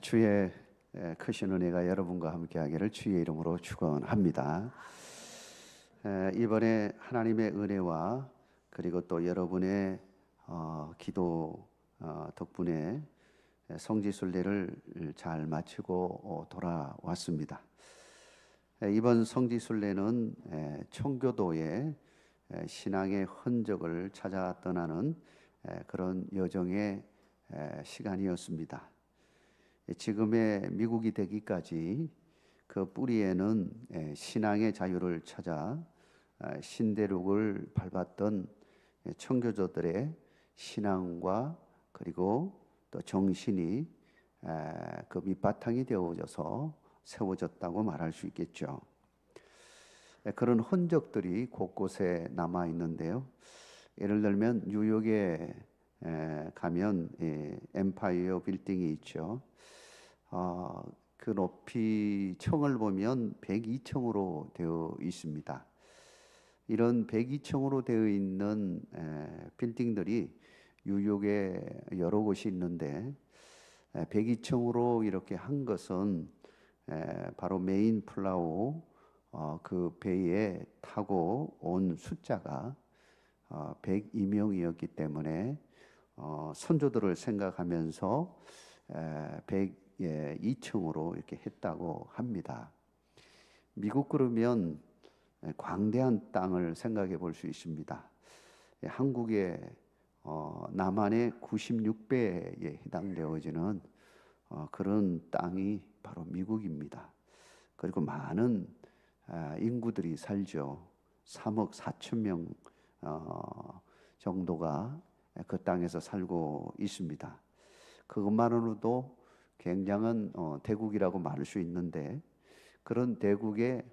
주의 크신 은혜가 여러분과 함께하기를 주의 이름으로 축원합니다. 이번에 하나님의 은혜와 그리고 또 여러분의 기도 덕분에 성지순례를 잘 마치고 돌아왔습니다. 이번 성지순례는 청교도의 신앙의 흔적을 찾아 떠나는 그런 여정의 시간이었습니다. 지금의 미국이 되기까지 그 뿌리에는 신앙의 자유를 찾아 신대륙을 밟았던 청교도들의 신앙과 그리고 또 정신이 그 밑바탕이 되어져서 세워졌다고 말할 수 있겠죠. 그런 흔적들이 곳곳에 남아 있는데요. 예를 들면 뉴욕에 가면 엠파이어 빌딩이 있죠. 그 높이 층을 보면 102층으로 되어 있습니다. 이런 102층으로 되어 있는 빌딩들이 뉴욕에 여러 곳이 있는데 102층으로 이렇게 한 것은 바로 메인 플라워 그 배에 타고 온 숫자가 102명이었기 때문에 선조들을 생각하면서 102층으로 이렇게 했다고 합니다. 미국 그러면 광대한 땅을 생각해 볼 수 있습니다. 한국의 남한의 96배에 해당되어지는 그런 땅이 바로 미국입니다. 그리고 많은 인구들이 살죠. 3억 4천 명 정도가 그 땅에서 살고 있습니다. 그것만으로도 굉장한 대국이라고 말할 수 있는데 그런 대국의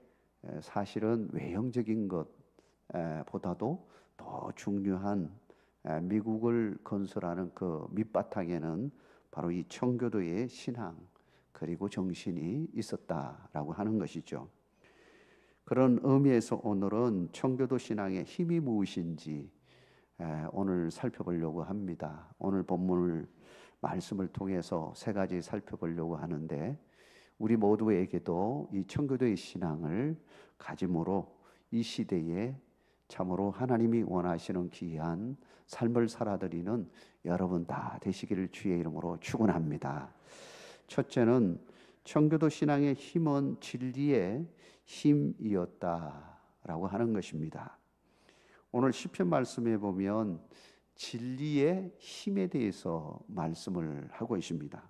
사실은 외형적인 것보다도 더 중요한 미국을 건설하는 그 밑바탕에는 바로 이 청교도의 신앙 그리고 정신이 있었다라고 하는 것이죠. 그런 의미에서 오늘은 청교도 신앙의 힘이 무엇인지 오늘 살펴보려고 합니다. 오늘 본문을 말씀을 통해서 세 가지 살펴보려고 하는데 우리 모두에게도 이 청교도의 신앙을 가짐으로 이 시대에 참으로 하나님이 원하시는 귀한 삶을 살아드리는 여러분 다 되시기를 주의 이름으로 축원합니다. 첫째는 청교도 신앙의 힘은 진리의 힘이었다라고 하는 것입니다. 오늘 시편 말씀에 보면 진리의 힘에 대해서 말씀을 하고 있습니다.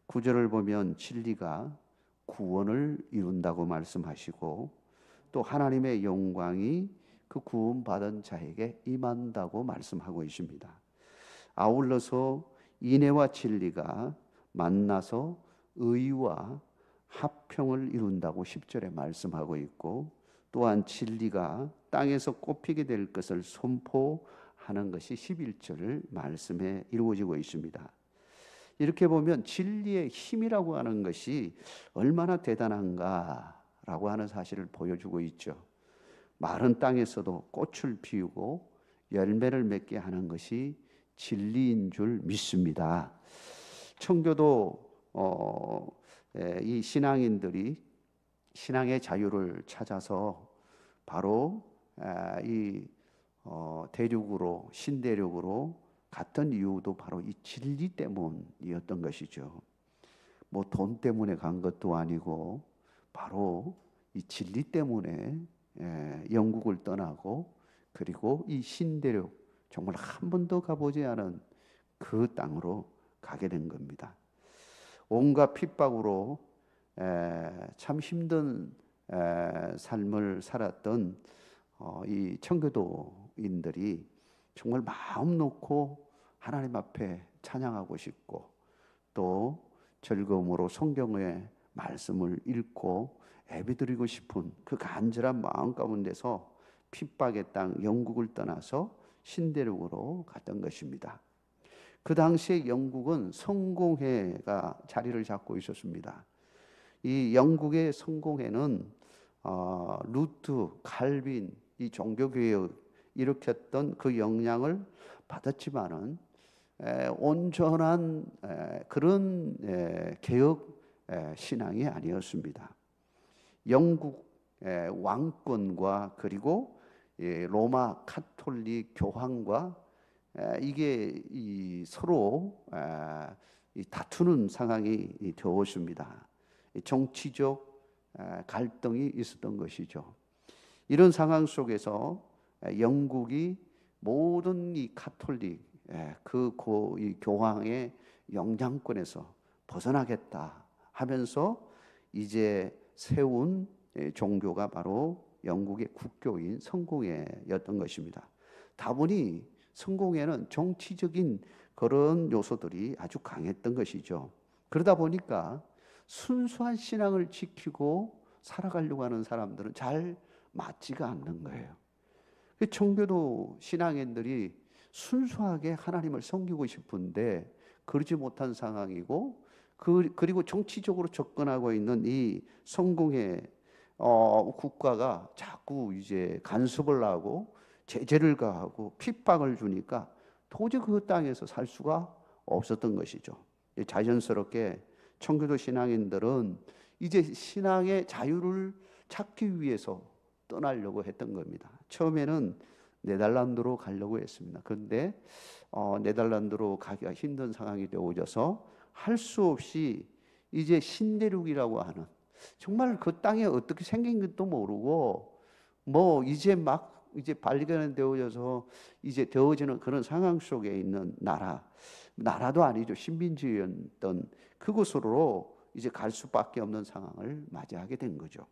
9절을 보면 진리가 구원을 이룬다고 말씀하시고 또 하나님의 영광이 그 구원받은 자에게 임한다고 말씀하고 있습니다. 아울러서 인애와 진리가 만나서 의와 화평을 이룬다고 10절에 말씀하고 있고 또한 진리가 땅에서 꽃피게 될 것을 선포하는 것이 11절 말씀에 이루어지고 있습니다. 이렇게 보면 진리의 힘이라고 하는 것이 얼마나 대단한가라고 하는 사실을 보여주고 있죠. 마른 땅에서도 꽃을 피우고 열매를 맺게 하는 것이 진리인 줄 믿습니다. 청교도 이 신앙인들이 신앙의 자유를 찾아서 바로 이 대륙으로 신대륙으로 갔던 이유도 바로 이 진리 때문이었던 것이죠. 뭐 돈 때문에 간 것도 아니고 바로 이 진리 때문에 영국을 떠나고 그리고 이 신대륙 정말 한 번도 가보지 않은 그 땅으로 가게 된 겁니다. 온갖 핍박으로 참 힘든 삶을 살았던 이 청교도인들이 정말 마음 놓고 하나님 앞에 찬양하고 싶고 또 즐거움으로 성경의 말씀을 읽고 예배드리고 싶은 그 간절한 마음 가운데서 핍박의 땅 영국을 떠나서 신대륙으로 갔던 것입니다. 그 당시에 영국은 성공회가 자리를 잡고 있었습니다. 이 영국의 성공회는 루트, 칼빈 이 종교개혁 일으켰던 그 영향을 받았지만은 온전한 그런 개혁 신앙이 아니었습니다. 영국 왕권과 그리고 로마 카톨릭 교황과 이게 서로 다투는 상황이 되었습니다. 정치적 갈등이 있었던 것이죠. 이런 상황 속에서 영국이 모든 이 카톨릭 이 교황의 영향권에서 벗어나겠다 하면서 이제 세운 종교가 바로 영국의 국교인 성공회였던 것입니다. 다분히 성공회는 정치적인 그런 요소들이 아주 강했던 것이죠. 그러다 보니까 순수한 신앙을 지키고 살아가려고 하는 사람들은 잘 맞지가 않는 거예요. 청교도 신앙인들이 순수하게 하나님을 섬기고 싶은데 그러지 못한 상황이고, 그리고 정치적으로 접근하고 있는 이 성공회 국가가 자꾸 이제 간섭을 하고 제재를 가하고 핍박을 주니까 도저히 그 땅에서 살 수가 없었던 것이죠. 자연스럽게 청교도 신앙인들은 이제 신앙의 자유를 찾기 위해서 떠나려고 했던 겁니다. 처음에는 네덜란드로 가려고 했습니다. 그런데 네덜란드로 가기가 힘든 상황이 되어져서 할 수 없이 이제 신대륙이라고 하는, 정말 그 땅에 어떻게 생긴 것도 모르고 뭐 이제 발견이 되어져서 이제 되어지는 그런 상황 속에 있는 나라도 아니죠. 식민지였던 그곳으로 이제 갈 수밖에 없는 상황을 맞이하게 된 거죠.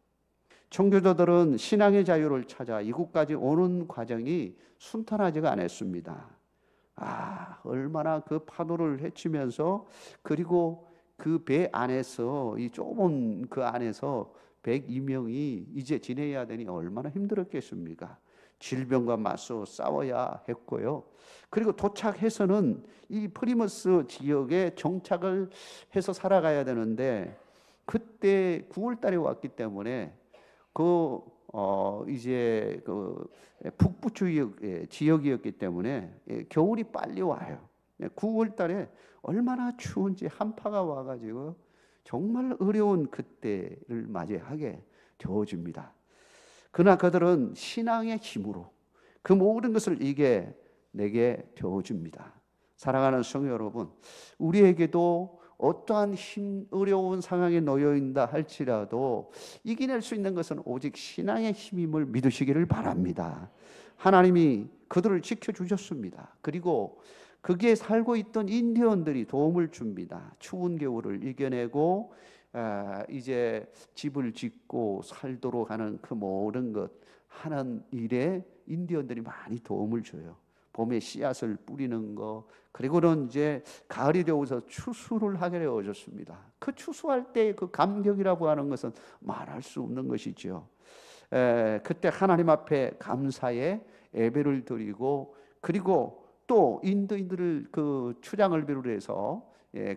청교도들은 신앙의 자유를 찾아 이곳까지 오는 과정이 순탄하지가 않았습니다. 얼마나 그 파도를 헤치면서, 그리고 그 배 안에서, 이 좁은 그 안에서 102명이 이제 지내야 되니 얼마나 힘들었겠습니까? 질병과 맞서 싸워야 했고요. 그리고 도착해서는 이 프리머스 지역에 정착을 해서 살아가야 되는데, 그때 9월 달에 왔기 때문에 이제 북부 지역이었기 때문에 겨울이 빨리 와요. 9월 달에 얼마나 추운지 한파가 와가지고 정말 어려운 그때를 맞이하게 되어집니다. 그러나 그들은 신앙의 힘으로 그 모든 것을 이겨내게 되어집니다. 사랑하는 성도 여러분, 우리에게도 어떠한 어려운 상황에 놓여 있다 할지라도 이겨낼 수 있는 것은 오직 신앙의 힘임을 믿으시기를 바랍니다. 하나님이 그들을 지켜주셨습니다. 그리고 거기에 살고 있던 인디언들이 도움을 줍니다. 추운 겨울을 이겨내고 이제 집을 짓고 살도록 하는 그 모든 것 하는 일에 인디언들이 많이 도움을 줘요. 봄에 씨앗을 뿌리는 거, 그리고는 이제 가을이 되어서 추수를 하게 되어졌습니다. 그 추수할 때의 그 감격이라고 하는 것은 말할 수 없는 것이죠. 그때 하나님 앞에 감사의 예배를 드리고, 그리고 또 인도인들을 그 추장을 비롯해서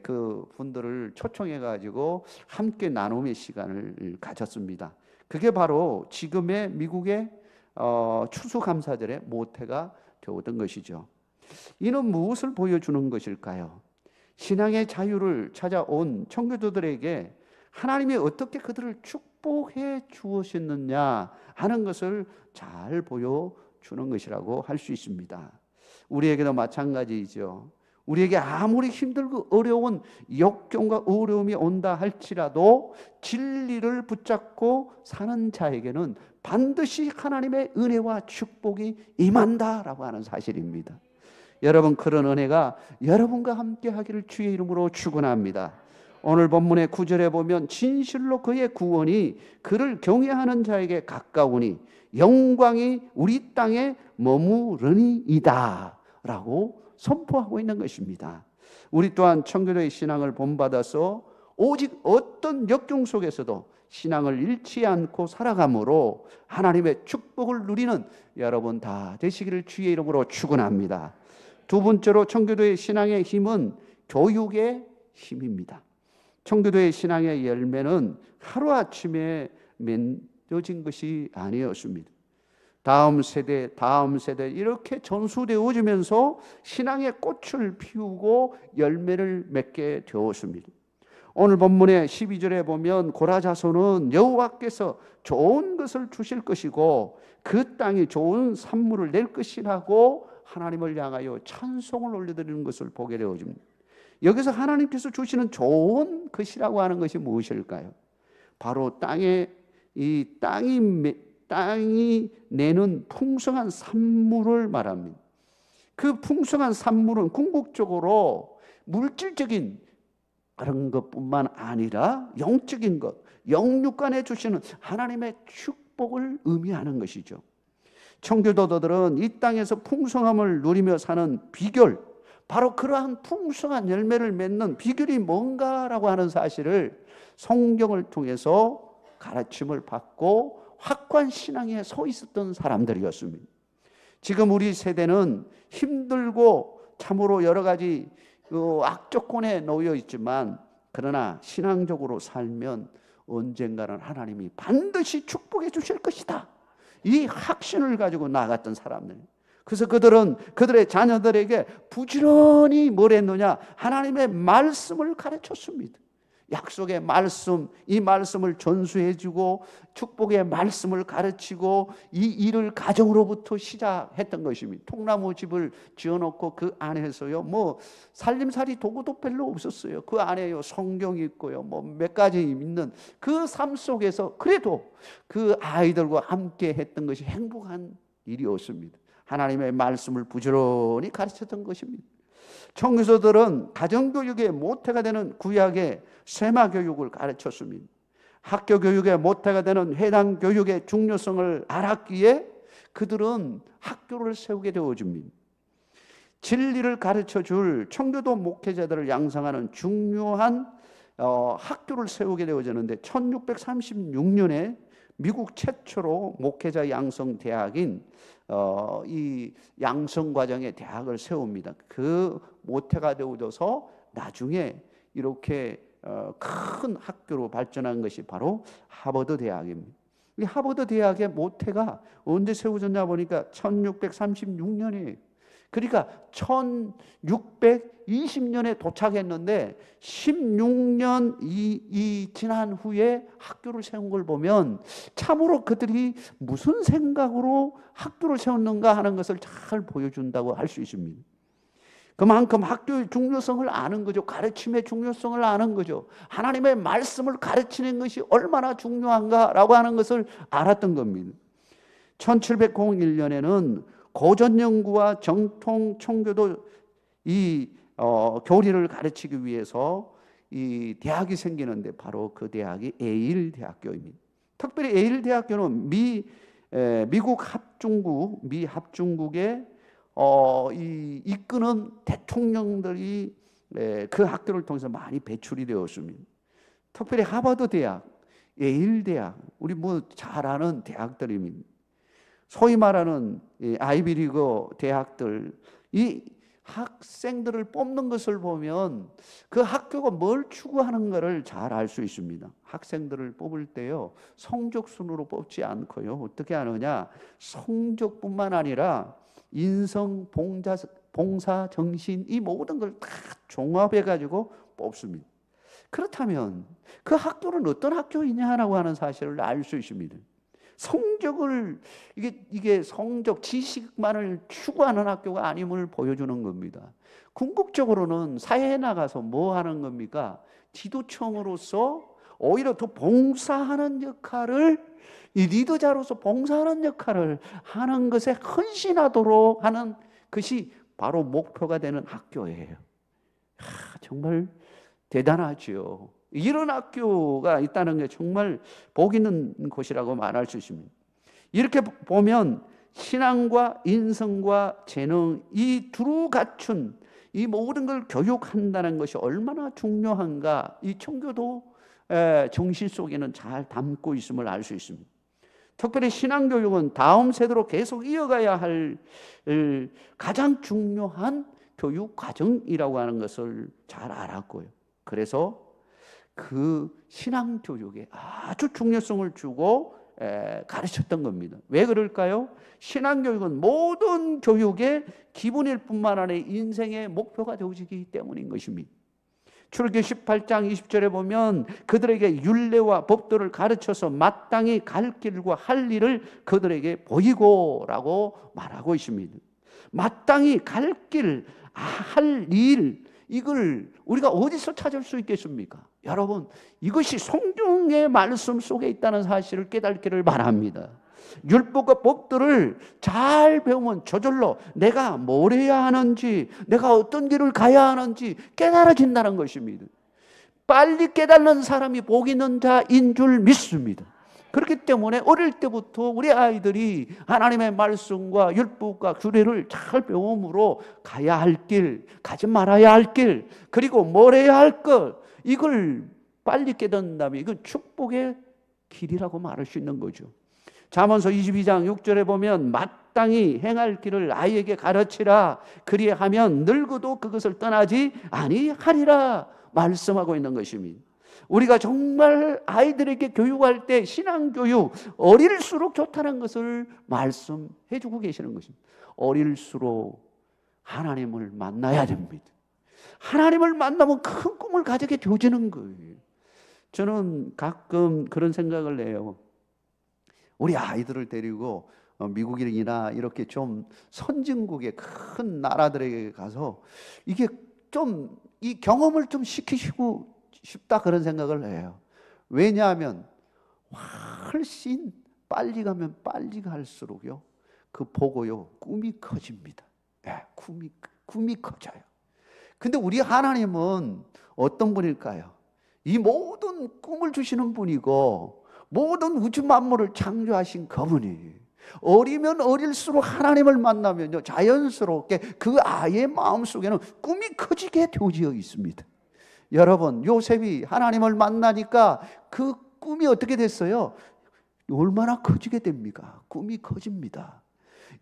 그 분들을 초청해 가지고 함께 나눔의 시간을 가졌습니다. 그게 바로 지금의 미국의 추수감사절의 모태가 되었던 것이죠. 이는 무엇을 보여주는 것일까요? 신앙의 자유를 찾아온 청교도들에게 하나님이 어떻게 그들을 축복해 주었느냐 하는 것을 잘 보여주는 것이라고 할 수 있습니다. 우리에게도 마찬가지이죠. 우리에게 아무리 힘들고 어려운 역경과 어려움이 온다 할지라도 진리를 붙잡고 사는 자에게는 반드시 하나님의 은혜와 축복이 임한다라고 하는 사실입니다. 여러분, 그런 은혜가 여러분과 함께 하기를 주의 이름으로 축원합니다. 오늘 본문의 9절에 보면 진실로 그의 구원이 그를 경외하는 자에게 가까우니 영광이 우리 땅에 머무르니이다 라고 선포하고 있는 것입니다. 우리 또한 청교도의 신앙을 본받아서 오직 어떤 역경 속에서도 신앙을 잃지 않고 살아감으로 하나님의 축복을 누리는 여러분 다 되시기를 주의 이름으로 축원합니다. 두 번째로 청교도의 신앙의 힘은 교육의 힘입니다. 청교도의 신앙의 열매는 하루아침에 맺어진 것이 아니었습니다. 다음 세대 이렇게 전수되어지면서 신앙의 꽃을 피우고 열매를 맺게 되었습니다. 오늘 본문의 12절에 보면 고라 자손은 여호와께서 좋은 것을 주실 것이고 그 땅이 좋은 산물을 낼 것이라고 하나님을 향하여 찬송을 올려드리는 것을 보게 되어집니다. 여기서 하나님께서 주시는 좋은 것이라고 하는 것이 무엇일까요? 바로 땅이 내는 풍성한 산물을 말합니다. 그 풍성한 산물은 궁극적으로 물질적인 그런 것뿐만 아니라 영적인 것, 영육간에 주시는 하나님의 축복을 의미하는 것이죠. 청교도들은 이 땅에서 풍성함을 누리며 사는 비결, 바로 그러한 풍성한 열매를 맺는 비결이 뭔가라고 하는 사실을 성경을 통해서 가르침을 받고 확고한 신앙에 서 있었던 사람들이었습니다. 지금 우리 세대는 힘들고 참으로 여러 가지 악조건에 놓여 있지만, 그러나 신앙적으로 살면 언젠가는 하나님이 반드시 축복해 주실 것이다, 이 확신을 가지고 나갔던 사람들. 그래서 그들은 그들의 자녀들에게 부지런히 뭘 했느냐? 하나님의 말씀을 가르쳤습니다. 약속의 말씀, 이 말씀을 전수해주고 축복의 말씀을 가르치고 이 일을 가정으로부터 시작했던 것입니다. 통나무 집을 지어놓고 그 안에서요, 살림살이 도구도 별로 없었어요. 그 안에요 성경이 있고요, 몇 가지 있는 그 삶 속에서 그래도 그 아이들과 함께 했던 것이 행복한 일이었습니다. 하나님의 말씀을 부지런히 가르쳤던 것입니다. 청교도들은 가정교육의 모태가 되는 구약의 세마교육을 가르쳤습니다. 학교교육의 모태가 되는 해당교육의 중요성을 알았기에 그들은 학교를 세우게 되어집니다. 진리를 가르쳐줄 청교도 목회자들을 양성하는 중요한 학교를 세우게 되어졌는데 1636년에 미국 최초로 목회자 양성 대학인 이 양성 과정의 대학을 세웁니다. 그 모태가 되어져서 나중에 이렇게 큰 학교로 발전한 것이 바로 하버드 대학입니다. 이 하버드 대학의 모태가 언제 세워졌냐 보니까 1636년이에요. 그러니까 1620년에 도착했는데 16년 지난 후에 학교를 세운 걸 보면 참으로 그들이 무슨 생각으로 학교를 세웠는가 하는 것을 잘 보여준다고 할 수 있습니다. 그만큼 학교의 중요성을 아는 거죠. 가르침의 중요성을 아는 거죠. 하나님의 말씀을 가르치는 것이 얼마나 중요한가라고 하는 것을 알았던 겁니다. 1701년에는 고전 연구와 정통 청교도 교리를 가르치기 위해서 이 대학이 생기는데 바로 그 대학이 에일 대학교입니다. 특별히 에일 대학교는 미국 합중국, 미 합중국의 이끄는 대통령들이 그 학교를 통해서 많이 배출이 되었습니다. 특별히 하버드 대학, 예일 대학, 우리 잘 아는 대학들입니다. 소위 말하는 아이비리그 대학들, 이 학생들을 뽑는 것을 보면 그 학교가 뭘 추구하는가를 잘 알 수 있습니다. 학생들을 뽑을 때요, 성적 순으로 뽑지 않고요, 어떻게 하느냐, 성적뿐만 아니라 인성, 봉사, 정신, 이 모든 걸 다 종합해 가지고 뽑습니다. 그렇다면 그 학교는 어떤 학교이냐라고 하는 사실을 알 수 있습니다. 성적을 이게 성적 지식만을 추구하는 학교가 아님을 보여주는 겁니다. 궁극적으로는 사회에 나가서 뭐 하는 겁니까? 지도청으로서 오히려 더 봉사하는 역할을, 이 리더자로서 봉사하는 역할을 하는 것에 헌신하도록 하는 것이 바로 목표가 되는 학교예요. 정말 대단하죠. 이런 학교가 있다는 게 정말 복 있는 곳이라고 말할 수 있습니다. 이렇게 보면 신앙과 인성과 재능, 이 두루 갖춘 이 모든 걸 교육한다는 것이 얼마나 중요한가, 이 청교도 정신 속에는 잘 담고 있음을 알 수 있습니다. 특별히 신앙교육은 다음 세대로 계속 이어가야 할 가장 중요한 교육 과정이라고 하는 것을 잘 알았고요. 그래서 그 신앙교육에 아주 중요성을 주고 가르쳤던 겁니다. 왜 그럴까요? 신앙교육은 모든 교육의 기본일 뿐만 아니라 인생의 목표가 되어지기 때문인 것입니다. 출애굽기 18장 20절에 보면 그들에게 율례와 법도를 가르쳐서 마땅히 갈 길과 할 일을 그들에게 보이고라고 말하고 있습니다. 마땅히 갈 길, 할 일, 이걸 우리가 어디서 찾을 수 있겠습니까? 여러분, 이것이 성경의 말씀 속에 있다는 사실을 깨닫기를 바랍니다. 율법과 법들을 잘 배우면 저절로 내가 뭘 해야 하는지, 내가 어떤 길을 가야 하는지 깨달아진다는 것입니다. 빨리 깨닫는 사람이 복 있는 자인 줄 믿습니다. 그렇기 때문에 어릴 때부터 우리 아이들이 하나님의 말씀과 율법과 규례를 잘 배움으로 가야 할 길, 가지 말아야 할 길, 그리고 뭘 해야 할 것, 이걸 빨리 깨닫는다면 이건 축복의 길이라고 말할 수 있는 거죠. 잠언서 22장 6절에 보면 마땅히 행할 길을 아이에게 가르치라. 그리하면 늙어도 그것을 떠나지 아니하리라 말씀하고 있는 것입니다. 우리가 정말 아이들에게 교육할 때 신앙교육 어릴수록 좋다는 것을 말씀해 주고 계시는 것입니다. 어릴수록 하나님을 만나야 됩니다. 하나님을 만나면 큰 꿈을 가지게 되어지는 거예요. 저는 가끔 그런 생각을 해요. 우리 아이들을 데리고 미국이나 이렇게 좀 선진국의 큰 나라들에게 가서 이게 좀 이 경험을 좀 시키시고 싶다 그런 생각을 해요. 왜냐하면 훨씬 빨리 가면 빨리 갈수록요 그 보고요 꿈이 커집니다. 꿈이 커져요. 근데 우리 하나님은 어떤 분일까요? 이 모든 꿈을 주시는 분이고 모든 우주 만물을 창조하신 그분이 어리면 어릴수록 하나님을 만나면요 자연스럽게 그 아이의 마음속에는 꿈이 커지게 되어져 있습니다. 여러분, 요셉이 하나님을 만나니까 그 꿈이 어떻게 됐어요? 얼마나 커지게 됩니까? 꿈이 커집니다.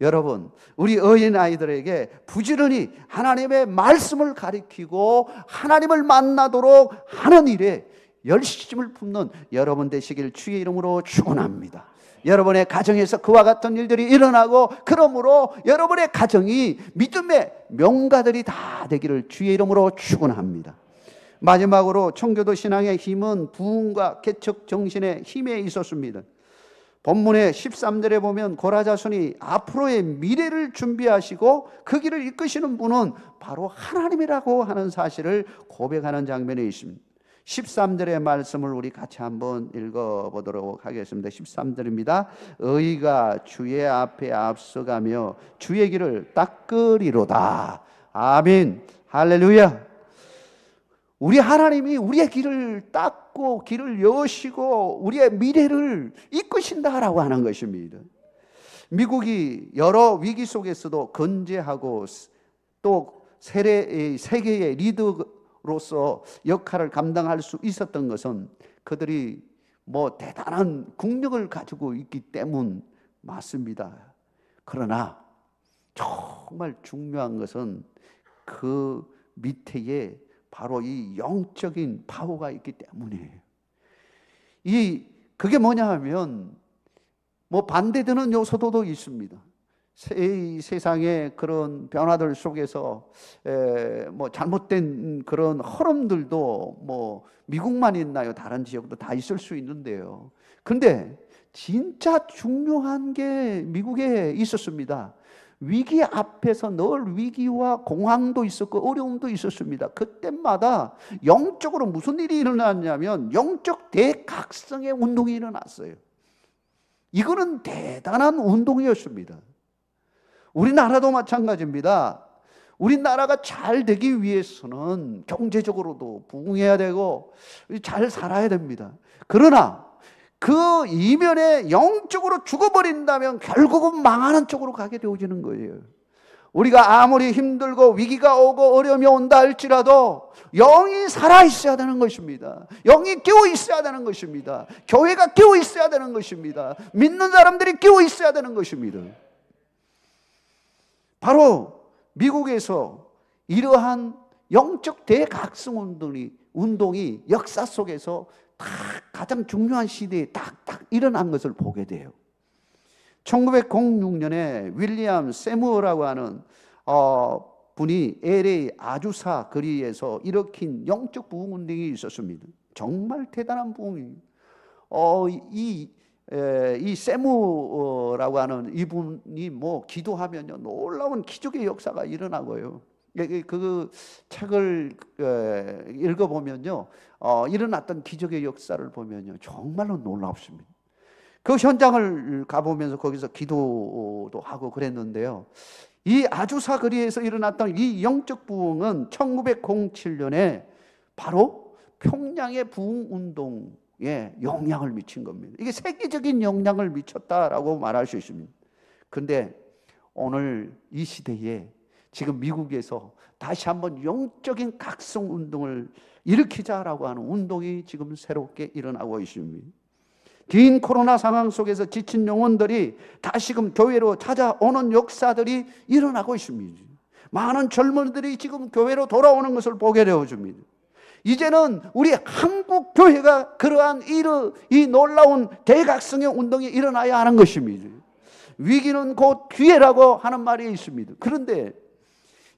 여러분, 우리 어린아이들에게 부지런히 하나님의 말씀을 가르치고 하나님을 만나도록 하는 일에 열심을 품는 여러분 되시길 주의 이름으로 축원합니다. 여러분의 가정에서 그와 같은 일들이 일어나고 그러므로 여러분의 가정이 믿음의 명가들이 다 되기를 주의 이름으로 축원합니다. 마지막으로 청교도 신앙의 힘은 부흥과 개척 정신의 힘에 있었습니다. 본문의 13절에 보면 고라자손이 앞으로의 미래를 준비하시고 그 길을 이끄시는 분은 바로 하나님이라고 하는 사실을 고백하는 장면이 있습니다. 13절의 말씀을 우리 같이 한번 읽어보도록 하겠습니다. 13절입니다. 의가 주의 앞에 앞서가며 주의 길을 닦으리로다. 아멘. 할렐루야. 우리 하나님이 우리의 길을 닦고 길을 여시고 우리의 미래를 이끄신다라고 하는 것입니다. 미국이 여러 위기 속에서도 건재하고 또 세계의 리더로서 역할을 감당할 수 있었던 것은 그들이 대단한 국력을 가지고 있기 때문 맞습니다. 그러나 정말 중요한 것은 그 밑에 바로 이 영적인 파워가 있기 때문이에요. 그게 뭐냐 하면 반대되는 요소도 있습니다. 세상의 그런 변화들 속에서 잘못된 그런 흐름들도 미국만 있나요? 다른 지역도 다 있을 수 있는데요. 그런데 진짜 중요한 게 미국에 있었습니다. 위기 앞에서 늘 위기와 공황도 있었고 어려움도 있었습니다. 그때마다 영적으로 무슨 일이 일어났냐면 영적 대각성의 운동이 일어났어요. 이거는 대단한 운동이었습니다. 우리나라도 마찬가지입니다. 우리나라가 잘 되기 위해서는 경제적으로도 부흥해야 되고 잘 살아야 됩니다. 그러나 그 이면에 영적으로 죽어버린다면 결국은 망하는 쪽으로 가게 되어지는 거예요. 우리가 아무리 힘들고 위기가 오고 어려움이 온다 할지라도 영이 살아있어야 되는 것입니다. 영이 깨어 있어야 되는 것입니다. 교회가 깨어 있어야 되는 것입니다. 믿는 사람들이 깨어 있어야 되는 것입니다. 바로 미국에서 이러한 영적 대각성 운동이 역사 속에서 가장 중요한 시대에 딱 일어난 것을 보게 돼요. 1906년에 윌리엄 세무어라고 하는 분이 LA 아주사 거리에서 일으킨 영적 부흥 운동이 있었습니다. 정말 대단한 부흥이에요. 이 세무라고 하는 이분이 뭐 기도하면요 놀라운 기적의 역사가 일어나고요. 그 책을 읽어보면요 일어났던 기적의 역사를 보면요 정말로 놀랍습니다. 그 현장을 가보면서 거기서 기도도 하고 그랬는데요, 이 아주사 거리에서 일어났던 이 영적 부흥은 1907년에 바로 평양의 부흥 운동에 영향을 미친 겁니다. 이게 세계적인 영향을 미쳤다라고 말할 수 있습니다. 그런데 오늘 이 시대에 지금 미국에서 다시 한번 영적인 각성 운동을 일으키자라고 하는 운동이 지금 새롭게 일어나고 있습니다. 긴 코로나 상황 속에서 지친 영혼들이 다시금 교회로 찾아오는 역사들이 일어나고 있습니다. 많은 젊은이들이 지금 교회로 돌아오는 것을 보게 되어집니다. 이제는 우리 한국 교회가 그러한 이 놀라운 대각성의 운동이 일어나야 하는 것입니다. 위기는 곧 기회라고 하는 말이 있습니다. 그런데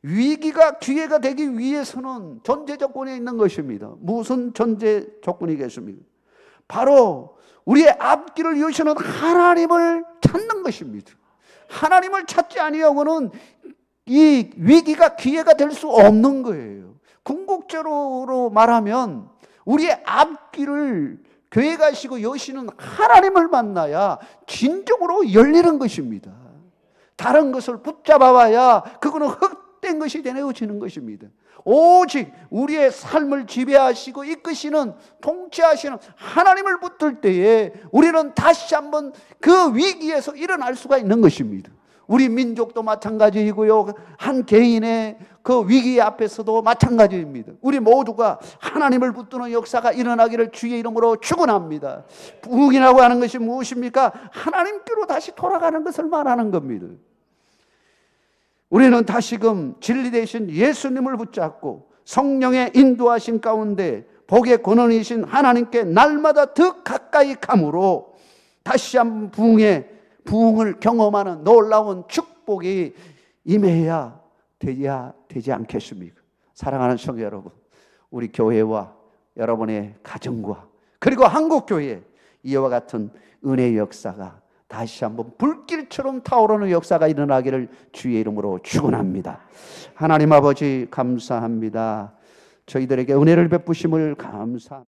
위기가 기회가 되기 위해서는 전제 조건이 있는 것입니다. 무슨 전제 조건이겠습니까? 바로 우리의 앞길을 여시는 하나님을 찾는 것입니다. 하나님을 찾지 아니하고는 이 위기가 기회가 될 수 없는 거예요. 궁극적으로 말하면 우리의 앞길을 교회 가시고 여시는 하나님을 만나야 진정으로 열리는 것입니다. 다른 것을 붙잡아봐야 그거는 헛된 것이 되어지는 것입니다. 오직 우리의 삶을 지배하시고 이끄시는, 통치하시는 하나님을 붙들 때에 우리는 다시 한번 그 위기에서 일어날 수가 있는 것입니다. 우리 민족도 마찬가지이고요, 한 개인의 그 위기 앞에서도 마찬가지입니다. 우리 모두가 하나님을 붙드는 역사가 일어나기를 주의 이름으로 축원합니다. 부흥이라고 하는 것이 무엇입니까? 하나님께로 다시 돌아가는 것을 말하는 겁니다. 우리는 다시금 진리 되신 예수님을 붙잡고 성령의 인도하신 가운데 복의 권원이신 하나님께 날마다 더 가까이 감으로 다시 한번 부흥을 경험하는 놀라운 축복이 임해야 되지 않겠습니까? 사랑하는 성도 여러분, 우리 교회와 여러분의 가정과 그리고 한국교회 이와 같은 은혜의 역사가 다시 한번 불길처럼 타오르는 역사가 일어나기를 주의 이름으로 축원합니다. 하나님 아버지 감사합니다. 저희들에게 은혜를 베푸심을 감사합니다.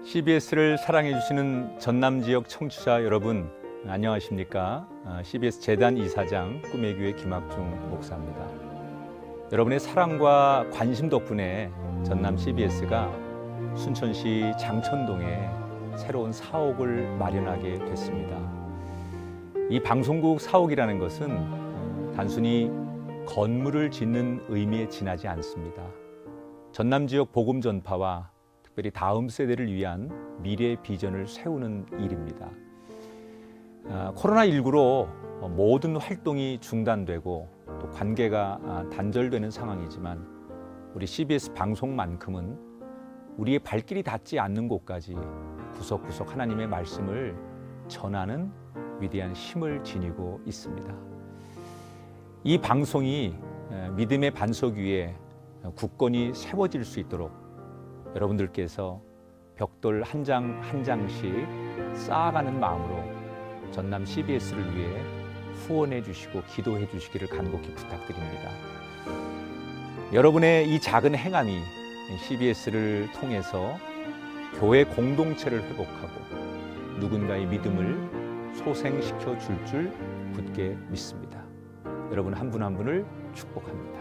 CBS를 사랑해 주시는 전남 지역 청취자 여러분, 안녕하십니까? CBS 재단 이사장 꿈의 교회 김학중 목사입니다. 여러분의 사랑과 관심 덕분에 전남 CBS가 순천시 장천동에 새로운 사옥을 마련하게 됐습니다. 이 방송국 사옥이라는 것은 단순히 건물을 짓는 의미에 지나지 않습니다. 전남 지역 복음 전파와 특별히 다음 세대를 위한 미래 비전을 세우는 일입니다. 코로나19로 모든 활동이 중단되고 또 관계가 단절되는 상황이지만 우리 CBS 방송만큼은 우리의 발길이 닿지 않는 곳까지 구석구석 하나님의 말씀을 전하는 위대한 힘을 지니고 있습니다. 이 방송이 믿음의 반석 위에 굳건히 세워질 수 있도록 여러분들께서 벽돌 한 장 한 장씩 쌓아가는 마음으로 전남 CBS를 위해 후원해 주시고 기도해 주시기를 간곡히 부탁드립니다. 여러분의 이 작은 행함이 CBS를 통해서 교회 공동체를 회복하고 누군가의 믿음을 소생시켜 줄 굳게 믿습니다. 여러분 한 분 한 분을 축복합니다.